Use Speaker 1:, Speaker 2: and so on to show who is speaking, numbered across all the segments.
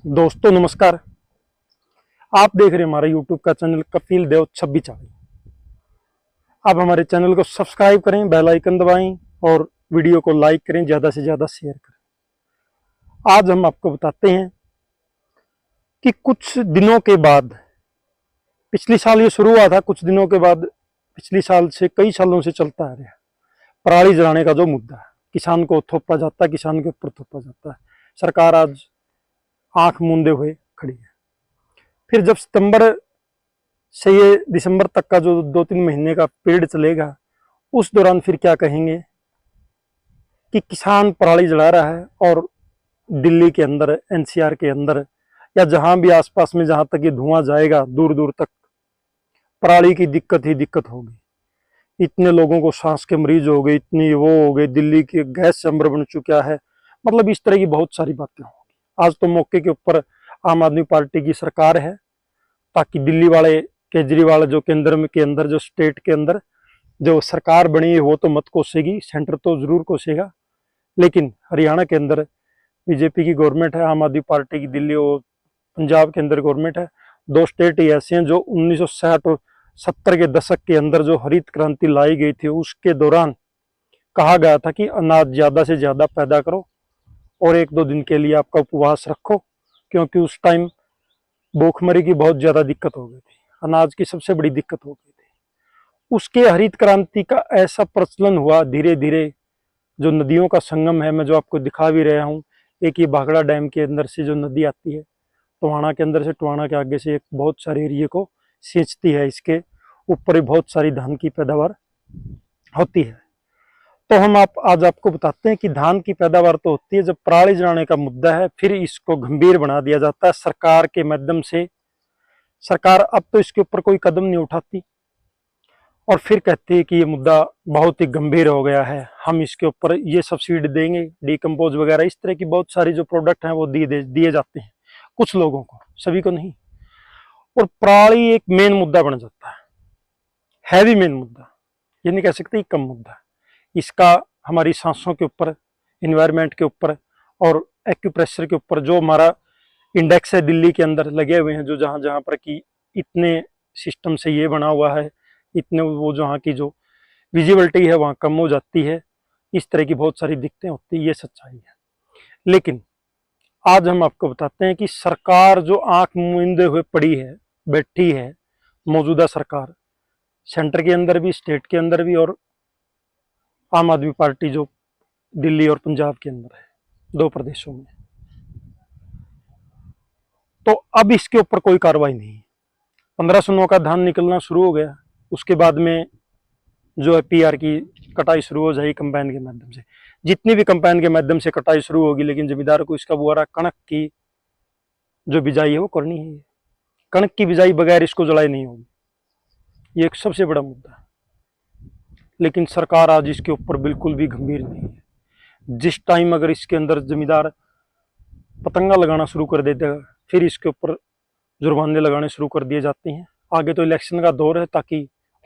Speaker 1: दोस्तों नमस्कार। आप देख रहे हैं हमारा यूट्यूब का चैनल कपिल देव 2640। आप हमारे चैनल को सब्सक्राइब करें, बेल आइकन दबाएं और वीडियो को लाइक करें, ज़्यादा से ज़्यादा शेयर करें। आज हम आपको बताते हैं कि कुछ दिनों के बाद, पिछले साल ये शुरू हुआ था, कुछ दिनों के बाद पिछले साल से कई सालों से चलता आ रहा है पराली जलाने का जो मुद्दा है। किसान को थोपा जाता है, किसान के ऊपर थोपा जाता है। सरकार आज आंख मूंदे हुए खड़ी है। फिर जब सितंबर से ये दिसंबर तक का जो 2-3 महीने का पीरियड चलेगा, उस दौरान फिर क्या कहेंगे कि किसान पराली जला रहा है और दिल्ली के अंदर, एनसीआर के अंदर या जहां भी आसपास में, जहां तक ये धुआं जाएगा दूर दूर तक, पराली की दिक्कत ही दिक्कत होगी। इतने लोगों को सांस के मरीज हो गए, इतनी वो हो गए, दिल्ली की गैस चैम्बर बन चुका है। मतलब इस तरह की बहुत सारी बातें होंगी। आज तो मौके के ऊपर आम आदमी पार्टी की सरकार है, ताकि दिल्ली वाले, केजरीवाल जो केंद्र में के अंदर, जो स्टेट के अंदर जो सरकार बनी है, वो तो मत कोसेगी, सेंटर तो जरूर कोसेगा। लेकिन हरियाणा के अंदर बीजेपी की गवर्नमेंट है, आम आदमी पार्टी की दिल्ली और पंजाब के अंदर गवर्नमेंट है। दो स्टेट ही ऐसे हैं जो 1960 और 70 के दशक के अंदर जो हरित क्रांति लाई गई थी, उसके दौरान कहा गया था कि अनाज ज्यादा से ज्यादा पैदा करो और 1-2 दिन के लिए आपका उपवास रखो, क्योंकि उस टाइम भूखमरी की बहुत ज्यादा दिक्कत हो गई थी, अनाज की सबसे बड़ी दिक्कत हो गई थी। उसके हरित क्रांति का ऐसा प्रचलन हुआ धीरे धीरे। जो नदियों का संगम है, मैं जो आपको दिखा भी रहा हूँ, एक ये भाखड़ा डैम के अंदर से जो नदी आती है, टोहाना के अंदर से, टोहाना के आगे से, एक बहुत सारे एरिए को सींचती है। इसके ऊपर बहुत सारी धान की पैदावार होती है। तो हम आज आपको बताते हैं कि धान की पैदावार तो होती है, जब पराली जलाने का मुद्दा है फिर इसको गंभीर बना दिया जाता है सरकार के माध्यम से। सरकार अब तो इसके ऊपर कोई कदम नहीं उठाती और फिर कहती है कि ये मुद्दा बहुत ही गंभीर हो गया है, हम इसके ऊपर ये सब्सिडी देंगे, डीकम्पोज वगैरह, इस तरह की बहुत सारी जो प्रोडक्ट हैं वो दिए जाते हैं कुछ लोगों को, सभी को नहीं। और पराली एक मेन मुद्दा बन जाता है, हैवी मेन मुद्दा, ये नहीं कह सकते कम मुद्दा। इसका हमारी सांसों के ऊपर, इन्वायरमेंट के ऊपर और एक्यूप्रेशर के ऊपर जो हमारा इंडेक्स है दिल्ली के अंदर लगे हुए हैं, जो जहां जहां पर कि इतने सिस्टम से ये बना हुआ है, इतने वो जहाँ की जो विजिबिलिटी है वहाँ कम हो जाती है। इस तरह की बहुत सारी दिक्कतें होती है, ये सच्चाई है। लेकिन आज हम आपको बताते हैं कि सरकार जो आंख मूंदे हुए पड़ी है, बैठी है, मौजूदा सरकार, सेंटर के अंदर भी, स्टेट के अंदर भी, और आम आदमी पार्टी जो दिल्ली और पंजाब के अंदर है, 2 प्रदेशों में, तो अब इसके ऊपर कोई कार्रवाई नहीं। 1509 का धान निकलना शुरू हो गया, उसके बाद में जो है पीआर की कटाई शुरू हो जाएगी कंबाइन के माध्यम से। जितनी भी कंबाइन के माध्यम से कटाई शुरू होगी, लेकिन जमींदार को इसका बुआरा कणक की जो बिजाई है वो करनी है। कणक की बिजाई बगैर इसको जलाई नहीं होगी, ये एक सबसे बड़ा मुद्दा है। लेकिन सरकार आज इसके ऊपर बिल्कुल भी गंभीर नहीं है। जिस टाइम अगर इसके अंदर जमींदार पतंगा लगाना शुरू कर देते हैं, फिर इसके ऊपर जुर्माने लगाने शुरू कर दिए जाते हैं। आगे तो इलेक्शन का दौर है, ताकि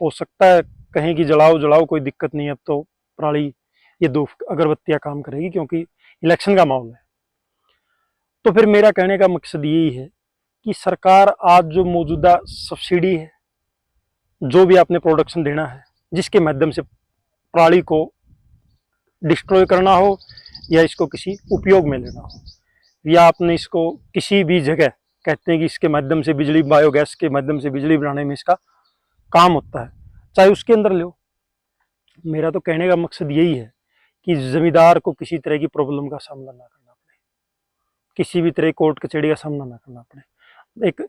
Speaker 1: हो सकता है कहीं की जलाओ जलाओ, कोई दिक्कत नहीं है, अब तो पराली ये 2 अगरबत्तियां काम करेगी, क्योंकि इलेक्शन का माहौल है। तो फिर मेरा कहने का मकसद यही है कि सरकार आज जो मौजूदा सब्सिडी है, जो भी आपने प्रोडक्शन देना है, जिसके माध्यम से पराली को डिस्ट्रॉय करना हो या इसको किसी उपयोग में लेना हो, या आपने इसको किसी भी जगह, कहते हैं कि इसके माध्यम से बिजली, बायोगैस के माध्यम से बिजली बनाने में इसका काम होता है, चाहे उसके अंदर लो। मेरा तो कहने का मकसद यही है कि जमींदार को किसी तरह की प्रॉब्लम का सामना ना करना पड़े, किसी भी तरह कोर्ट कचहरी का सामना ना करना पड़े। एक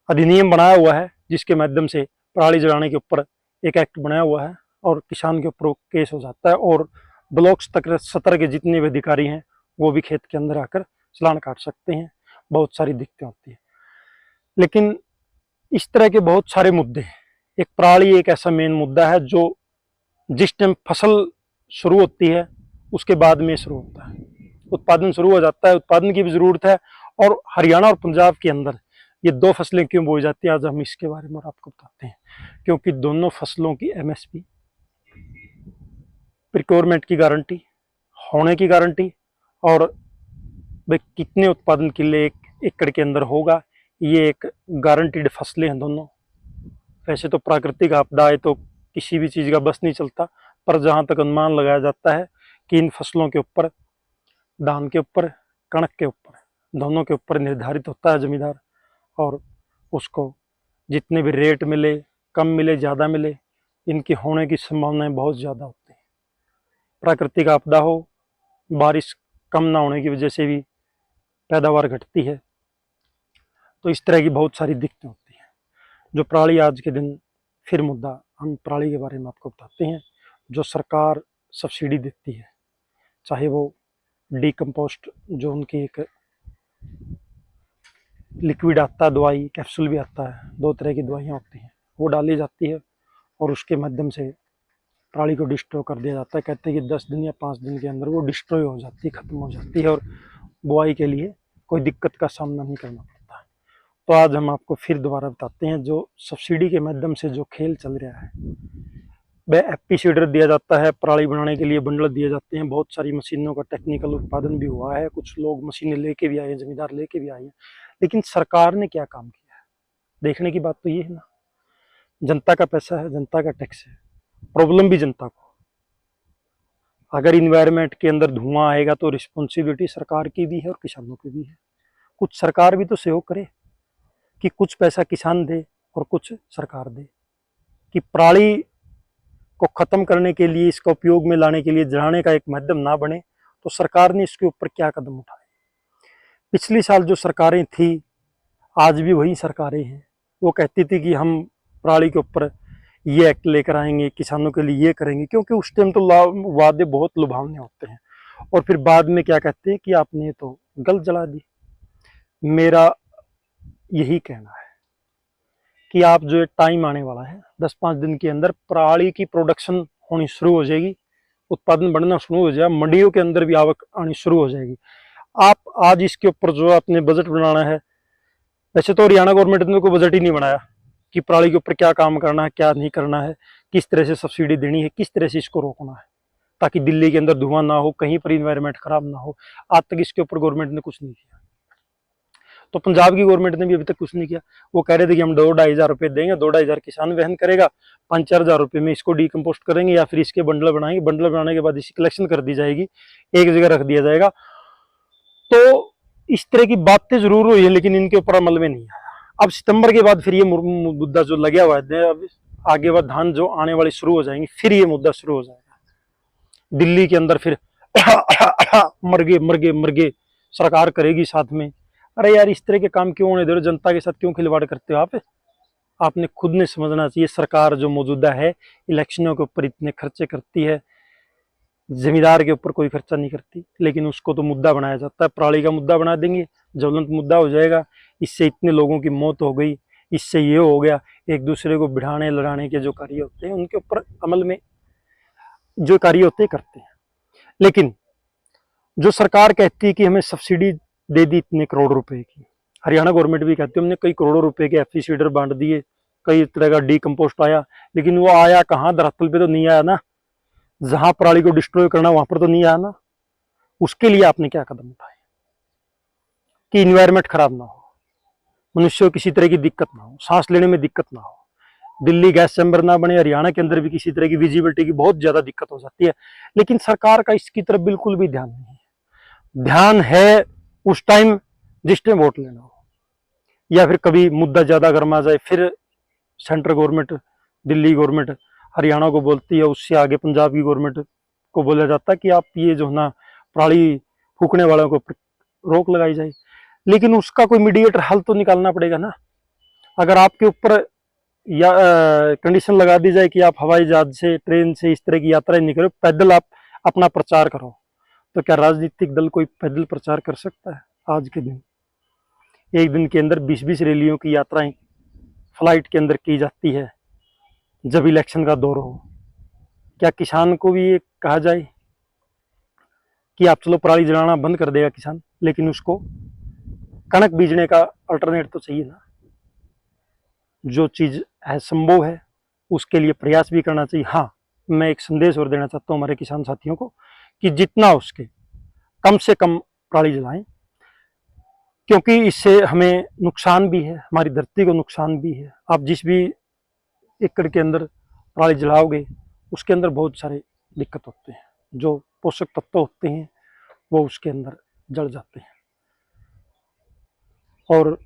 Speaker 1: अधिनियम बनाया हुआ है जिसके माध्यम से पराली जलाने के ऊपर एक एक्ट बनाया हुआ है, और किसान के ऊपर केस हो जाता है, और ब्लॉक स्तर के जितने भी अधिकारी हैं वो भी खेत के अंदर आकर चालान काट सकते हैं। बहुत सारी दिक्कतें होती है। लेकिन इस तरह के बहुत सारे मुद्दे हैं। एक पराली एक ऐसा मेन मुद्दा है जो जिस टाइम फसल शुरू होती है उसके बाद में शुरू होता है, उत्पादन शुरू हो जाता है, उत्पादन की भी जरूरत है। और हरियाणा और पंजाब के अंदर ये 2 फसलें क्यों बोई जाती है, आज हम इसके बारे में आपको बताते हैं। क्योंकि दोनों फसलों की एमएसपी, प्रिक्योरमेंट की गारंटी, होने की गारंटी, और भाई कितने उत्पादन के लिए एकड़ के अंदर होगा। ये एक गारंटीड फसलें हैं दोनों। वैसे तो प्राकृतिक आपदा है तो किसी भी चीज़ का बस नहीं चलता, पर जहाँ तक अनुमान लगाया जाता है कि इन फसलों के ऊपर, धान के ऊपर, कणक के ऊपर, दोनों के ऊपर निर्धारित होता है जमींदार, और उसको जितने भी रेट मिले, कम मिले, ज़्यादा मिले, इनकी होने की संभावनाएं बहुत ज़्यादा होती हैं। प्राकृतिक आपदा हो, बारिश कम ना होने की वजह से भी पैदावार घटती है। तो इस तरह की बहुत सारी दिक्कतें होती हैं। जो पराली, आज के दिन फिर मुद्दा, हम पराली के बारे में आपको बताते हैं। जो सरकार सब्सिडी देती है, चाहे वो डीकम्पोस्ट, जो उनकी एक लिक्विड आता है, दवाई कैप्सूल भी आता है, 2 तरह की दवाइयाँ होती हैं, वो डाली जाती है और उसके माध्यम से पराली को डिस्ट्रॉय कर दिया जाता है। कहते हैं कि 10 दिन या 5 दिन के अंदर वो डिस्ट्रॉय हो जाती है, खत्म हो जाती है और बुआई के लिए कोई दिक्कत का सामना नहीं करना पड़ता है। तो आज हम आपको फिर दोबारा बताते हैं, जो सब्सिडी के माध्यम से जो खेल चल रहा है, वह एफपी सीडर दिया जाता है, पराली बनाने के लिए बंडल दिए जाते हैं, बहुत सारी मशीनों का टेक्निकल उत्पादन भी हुआ है, कुछ लोग मशीनें लेके भी आए हैं, जमींदार लेके भी आए हैं। लेकिन सरकार ने क्या काम किया है, देखने की बात तो ये है ना। जनता का पैसा है, जनता का टैक्स है, प्रॉब्लम भी जनता को। अगर इन्वायरमेंट के अंदर धुआं आएगा तो रिस्पॉन्सिबिलिटी सरकार की भी है और किसानों की भी है। कुछ सरकार भी तो सहयोग करे कि कुछ पैसा किसान दे और कुछ सरकार दे, कि पराली को खत्म करने के लिए, इसका उपयोग में लाने के लिए जलाने का एक माध्यम ना बने। तो सरकार ने इसके ऊपर क्या कदम उठाए? पिछली साल जो सरकारें थी, आज भी वही सरकारें हैं, वो कहती थी कि हम पराली के ऊपर ये एक्ट लेकर आएंगे, किसानों के लिए ये करेंगे, क्योंकि उस टाइम तो वादे बहुत लुभावने होते हैं, और फिर बाद में क्या कहते हैं कि आपने तो गलत जला दी। मेरा यही कहना है कि आप जो टाइम आने वाला है, 10-5 दिन के अंदर पराली की प्रोडक्शन होनी शुरू हो जाएगी, उत्पादन बढ़ना शुरू हो जाएगा, मंडियों के अंदर भी आवक आनी शुरू हो जाएगी। आप आज इसके ऊपर जो आपने बजट बनाना है, वैसे तो हरियाणा गवर्नमेंट ने कोई बजट ही नहीं बनाया कि पराली के ऊपर क्या काम करना है, क्या नहीं करना है, किस तरह से सब्सिडी देनी है, किस तरह से इसको रोकना है, ताकि दिल्ली के अंदर धुआं ना हो, कहीं पर इन्वायरमेंट खराब ना हो। आज तक इसके ऊपर गवर्नमेंट ने कुछ नहीं किया। तो पंजाब की गवर्नमेंट ने भी अभी तक कुछ नहीं किया। वो कह रहे थे कि हम 2-2.5 हज़ार रुपये देंगे, 2-2.5 हज़ार किसान वहन करेगा, 5-4 हज़ार रुपये में इसको डीकम्पोस्ट करेंगे या फिर इसके बंडल बनाएंगे, बंडल बनाने के बाद इसकी कलेक्शन कर दी जाएगी, एक जगह रख दिया जाएगा। तो इस तरह की बातें जरूर हुई है, लेकिन इनके ऊपर अमल में नहीं आया। अब सितंबर के बाद फिर ये मुद्दा जो लगा हुआ है, अब आगे बाद धान जो आने वाली शुरू हो जाएंगे, फिर ये मुद्दा शुरू हो जाएगा। दिल्ली के अंदर फिर मर गए सरकार करेगी साथ में। अरे यार, इस तरह के काम क्यों होने दे रहे हो? जनता के साथ क्यों खिलवाड़ करते हो आप? आपने खुद ने समझना चाहिए। सरकार जो मौजूदा है, इलेक्शनों के ऊपर इतने खर्चे करती है, जमींदार के ऊपर कोई खर्चा नहीं करती, लेकिन उसको तो मुद्दा बनाया जाता है। पराली का मुद्दा बना देंगे, ज्वलंत मुद्दा हो जाएगा, इससे इतने लोगों की मौत हो गई, इससे ये हो गया। एक दूसरे को बिठाने लड़ाने के जो कार्य होते हैं, उनके ऊपर अमल में जो कार्य होते हैं करते हैं। लेकिन जो सरकार कहती है कि हमें सब्सिडी दे दी इतने करोड़ रुपए की, हरियाणा गवर्नमेंट भी कहती है हमने कई करोड़ों रुपए के एफपी सीडर बांट दिए, कई तरह का डीकम्पोस्ट आया, लेकिन वो आया कहाँ? धरातल पे तो नहीं आया ना। जहां पराली को डिस्ट्रॉय करना वहां पर तो नहीं आया ना। उसके लिए आपने क्या कदम उठाए कि इन्वायरमेंट खराब ना हो, मनुष्य को किसी तरह की दिक्कत ना हो, सांस लेने में दिक्कत ना हो, दिल्ली गैस चैम्बर ना बने, हरियाणा के अंदर भी किसी तरह की विजिबिलिटी की बहुत ज्यादा दिक्कत हो जाती है। लेकिन सरकार का इसकी तरफ बिल्कुल भी ध्यान नहीं है। ध्यान है उस टाइम जिस टाइम वोट लेना हो, या फिर कभी मुद्दा ज्यादा गर्मा जाए, फिर central government, Delhi government Haryana को बोलती है, उससे आगे पंजाब की गवर्नमेंट को बोला जाता है कि आप ये जो ना पराली फूकने वालों को रोक लगाई जाए। लेकिन उसका कोई मीडिएटर हल तो निकालना पड़ेगा ना। अगर आपके ऊपर या कंडीशन लगा दी जाए कि आप हवाई जहाज से, ट्रेन से इस तरह की यात्राएं नहीं करो, पैदल आप अपना प्रचार करो, तो क्या राजनीतिक दल कोई पैदल प्रचार कर सकता है? आज के दिन एक दिन के अंदर 20-20 रैलियों की यात्राएं फ्लाइट के अंदर की जाती है जब इलेक्शन का दौर हो। क्या किसान को भी ये कहा जाए कि आप चलो पराली जलाना बंद कर देगा किसान, लेकिन उसको कणक बीजने का अल्टरनेट तो चाहिए ना। जो चीज है संभव है उसके लिए प्रयास भी करना चाहिए। हाँ, मैं एक संदेश और देना चाहता हूँ हमारे किसान साथियों को कि जितना उसके कम से कम पराली जलाएं। क्योंकि इससे हमें नुकसान भी है, हमारी धरती को नुकसान भी है। आप जिस भी एकड़ के अंदर पराली जलाओगे उसके अंदर बहुत सारे दिक्कत होते हैं, जो पोषक तत्व होते हैं वो उसके अंदर जल जाते हैं। और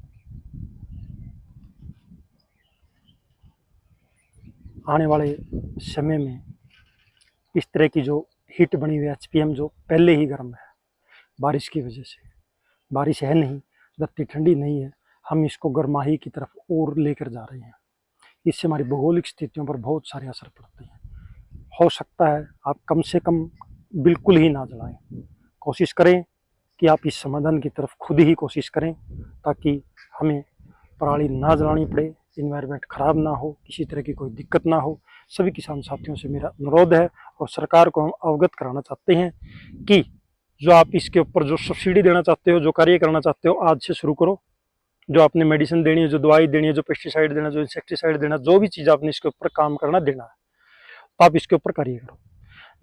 Speaker 1: आने वाले समय में इस तरह की जो हीट बनी हुई एचपीएम जो पहले ही गर्म है बारिश की वजह से, बारिश है नहीं, धरती ठंडी नहीं है, हम इसको गर्माही की तरफ और लेकर जा रहे हैं। इससे हमारी भौगोलिक स्थितियों पर बहुत सारे असर पड़ते हैं। हो सकता है आप कम से कम बिल्कुल ही ना जलाएं, कोशिश करें कि आप इस समाधान की तरफ खुद ही कोशिश करें, ताकि हमें पराली ना जलानी पड़े, इन्वायरमेंट खराब ना हो, किसी तरह की कोई दिक्कत ना हो। सभी किसान साथियों से मेरा अनुरोध है और सरकार को हम अवगत कराना चाहते हैं कि जो आप इसके ऊपर जो सब्सिडी देना चाहते हो, जो कार्य करना चाहते हो, आज से शुरू करो। जो आपने मेडिसिन देनी है, जो दवाई देनी है, जो पेस्टिसाइड देना, जो इंसेक्टिसाइड देना, जो भी चीज़ आपने इसके ऊपर काम करना देना है, तो आप इसके ऊपर कार्य करो।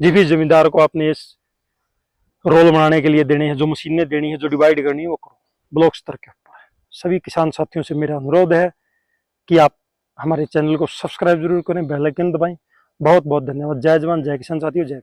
Speaker 1: जिस भी जमींदार को आपने इस रोल बनाने के लिए देने हैं, जो मशीनें देनी है, जो डिवाइड करनी है, वो करो, ब्लॉक स्तर के ऊपर। सभी किसान साथियों से मेरा अनुरोध है कि आप हमारे चैनल को सब्सक्राइब जरूर करें, बेल आइकन दबाएं। बहुत बहुत धन्यवाद। जय जवान जय किसान साथियों, जय।